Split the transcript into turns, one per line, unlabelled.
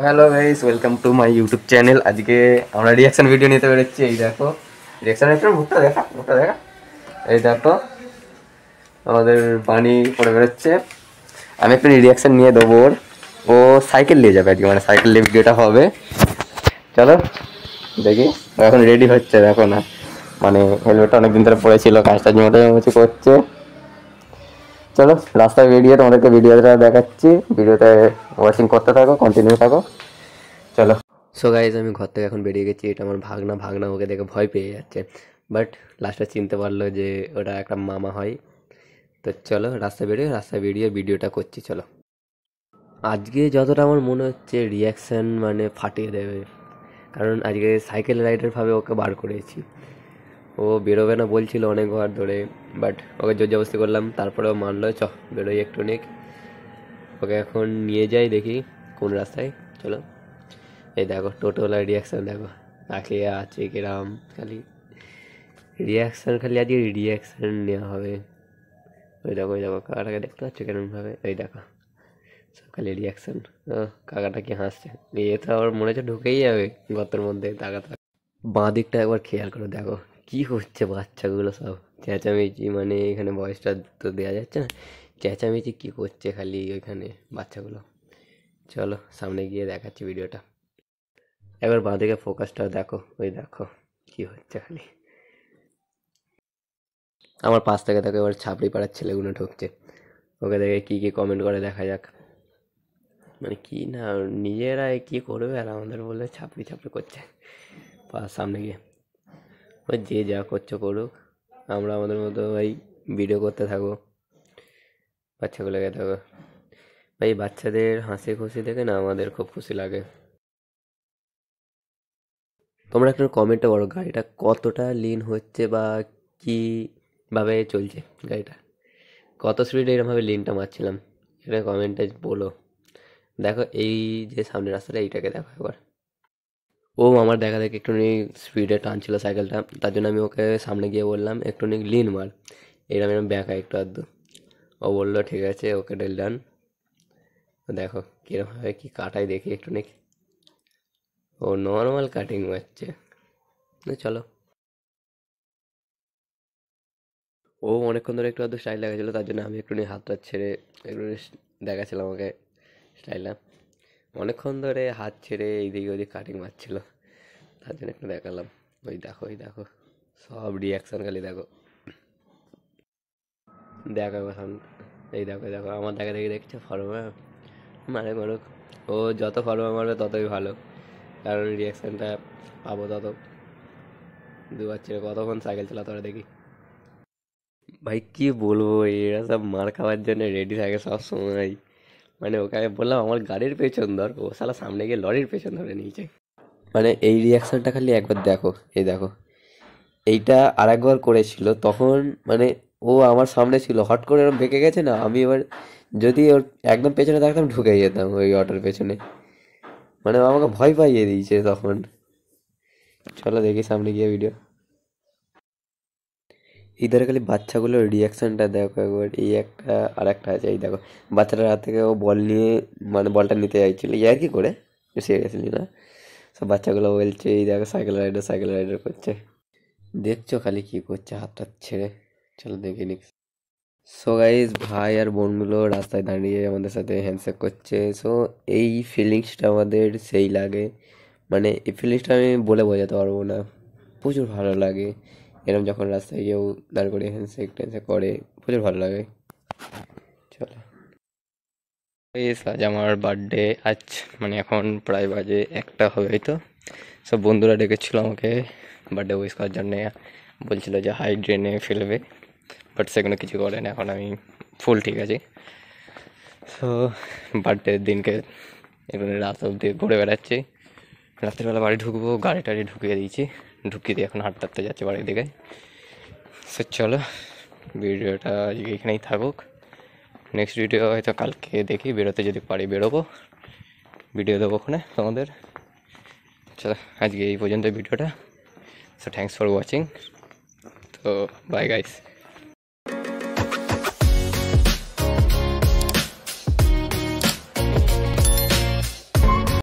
Hello guys, welcome to my YouTube channel. আজকে আমরা reaction video নিতে পেরেছি। এই দেখো রিয়াকশন একটা মুখটা দেখা এই দেখো আমাদের পানি পড়ে বেরোচ্ছে। আমি একটু রিয়াকশন নিয়ে দেবো ওর। ও সাইকেল নিয়ে যাবে আজকে, মানে সাইকেল নিয়ে ভিডিওটা হবে। চলো দেখি। এখন রেডি হচ্ছে, দেখো না, মানে হেলমেটটা অনেকদিন ধরে পড়েছিল, কাজটা মোটামুটি করছে। চলো রাস্তায় বেরিয়ে তোমাদেরকে ভিডিওটা দেখাচ্ছি। ভিডিওতে ওয়াচিং করতে থাকো, কন্টিনিউ থাকো। চলো। সো গাইজ, আমি ঘর থেকে এখন বেরিয়ে গেছি। এটা আমার ভাগনা ওকে দেখে ভয় পেয়ে যাচ্ছে, বাট লাস্টে চিনতে পারলো যে ওটা একটা মামা হয়। তো চলো রাস্তায় বেরিয়ে ভিডিওটা করছি। চলো। আজকে যতটা আমার মনে হচ্ছে রিয়াকশান মানে ফাটিয়ে দেবে, কারণ আজকে সাইকেল রাইডার ভাবে ওকে বার করেছি। ও বেরোবে না বলছিল অনেক ঘর ধরে, বাট ওকে জোর জবরদস্তি করলাম, তারপরেও মানলো। বেরোই একটু নেক, ওকে এখন নিয়ে যাই, দেখি কোন রাস্তায়। চলো। এই দেখো টোটোলার রিয়াকশান দেখো, তাকিয়ে আছে কিরাম। খালি রিয়াকশান, খালি আজকে রিয়াকশান নেওয়া হবে। ওই দেখো কাকাটাকে দেখতে পাচ্ছ কেরমভাবে, এই দেখো সব খালি রিয়াকশান। কাকাটা কি হাসছে, এ তো আমার মনে হচ্ছে ঢুকেই যাবে গর্তের মধ্যে। তাকাতে বাঁ দিকটা একবার খেয়াল করে দেখো কি হচ্ছে, বাচ্চাগুলো সব চেঁচামেচি, মানে এখানে বয়সটা তো দেওয়া যাচ্ছে না, চেঁচামেচি কি করছে খালি ওইখানে বাচ্চাগুলো। চলো সামনে গিয়ে দেখাচ্ছি ভিডিওটা। এবার বাঁ দিকে ফোকাসটা দেখো, ওই দেখো কি হচ্ছে খালি। আমার পাশ থেকে দেখো এবার ছাপড়ি পাড়ার ছেলেগুলো ঢুকছে, ওকে দেখে কি কি কমেন্ট করে দেখা যাক। মানে কি না, নিজেরা কি করবে আর আমাদের বলে ছাপড়ি ছাপড়ি করছে সামনে গিয়ে। ওই যে যা করছো করুক, আমরা আমাদের মতো ভাই ভিডিও করতে থাকবো, বাচ্চাগুলোকে দেখো ভাই। বাচ্চাদের হাসি খুশি দেখে না আমাদের খুব খুশি লাগে। তোমরা একটু কমেন্টে বলো গাড়িটা কতটা লিন হচ্ছে, বা কীভাবে চলছে গাড়িটা, কত স্পিডে এরকমভাবে লিনটা মারছিলাম, এটা কমেন্টে বলো। দেখো এই যে সামনের রাস্তাটা, এইটাকে দেখো একবার। ও আমার দেখা দেখি একটুখানি স্পিডে টানছিল সাইকেলটা, তার জন্য আমি ওকে সামনে গিয়ে বললাম একটুখানি লিন মার, এরকম এরকম ব্যাকা একটু আধটু। ও বললো ঠিক আছে, ওকে ডেল ডান। দেখো কীরকমভাবে কি কাটাই দেখি একটুখানি। ও নর্মাল কাটিং মারছে। চলো। ও অনেকক্ষণ ধরে একটু আধটু স্টাইল দেখাচ্ছিলো, তার জন্য আমি একটুখানি হাতটা ছেড়ে একটু দেখাচ্ছিলাম ওকে স্টাইলটা। অনেকক্ষণ ধরে হাত ছেড়ে এইদিক ওইদিক কাটিং মারছিল, তার জন্য একটু দেখালাম। ওই দেখো সব রিয়াকশান খালি দেখো। দেখো এখন, এই দেখো আমার দেখা দেখি দেখছে ফরমা মানে মারুক। ও যত ফরমা মারবে ততই ভালো, কারণ রিয়াকশানটা পাবো তত। দুবার ছেড়ে কতক্ষণ সাইকেল চালাতে পারে দেখি। ভাই কি বলবো, এরা সব মার খাওয়ার জন্য রেডি থাকে সব সময়। মানে ওকে আমি বললাম আমার গাড়ির পেছন ধর, ও শালা সামনে গিয়ে লরির পেছন ধরে নিয়েছে। মানে এই রিয়াকশনটা খালি একবার দেখো, এই দেখো এইটা আর একবার করেছিল তখন, মানে ও আমার সামনে ছিল, হট করে এরকম বেঁকে গেছে না, আমি এবার যদি ওর একদম পেছনে থাকতাম ঢুকে যেতাম ওই অটোর পেছনে। মানে ও আমাকে ভয় পাইয়ে দিয়েছে তখন। চলো দেখি সামনে গিয়ে ভিডিও। ইধারে খালি বাচ্চাগুলোর রিয়াকশনটা দেখো একবার। এই একটা আর একটা আছে, এই দেখো বাচ্চাটার হাত থেকে ও বল নিয়ে, মানে বলটা নিতে চাইছিল ইয়ার কি করে, সিরিয়াসলি না। সব বাচ্চাগুলো বলছে এই দেখো সাইকেল রাইডার করছে। দেখছো খালি কি করছে হাতটা ছেড়ে। চলো দেখে নি। সো গাইজ, ভাই আর বোনগুলো রাস্তায় দাঁড়িয়ে আমাদের সাথে হ্যান্ডশেক করছে। সো এই ফিলিংসটা আমাদের সেই লাগে, মানে এই ফিলিংসটা আমি বলে বোঝাতে পারবো না, প্রচুর ভালো লাগে। এরকম যখন রাস্তায় কেউ দাঁড় করে হ্যান্ডশেক ট্যান্ডশেক করে, প্রচুর ভালো লাগে। চলো। গাইস, আজ আমার বার্থডে। আজ মানে এখন প্রায় বাজে 1টা হবে হয়তো। সব বন্ধুরা ডেকেছিল আমাকে বার্থডে উইশ করার জন্যে, বলছিল যে হাই ড্রেনে ফেলবে, বাট সেগুলো কিছু করে না, এখন আমি ফুল ঠিক আছি। সো বার্থডের দিনকে এখানে রাস্তা অব্দি ঘুরে বেড়াচ্ছি। রাত্রিবেলা বাড়ি ঢুকবো, গাড়ি টাড়ি ঢুকিয়ে দিয়েছি, ঢুকিয়ে দিয়ে এখন হাঁটতে হাঁটতে যাচ্ছে বাড়ির দিকে। সো চলো, ভিডিওটা আজকে এখানেই থাকুক। নেক্সট ভিডিও হয়তো কালকে দেখি, বেরোতে যদি পারি বেরোবো, ভিডিও দেবো ওখানে তোমাদের। চলো আজকে এই পর্যন্ত ভিডিওটা। So thanks for watching. তো বাই গাইস।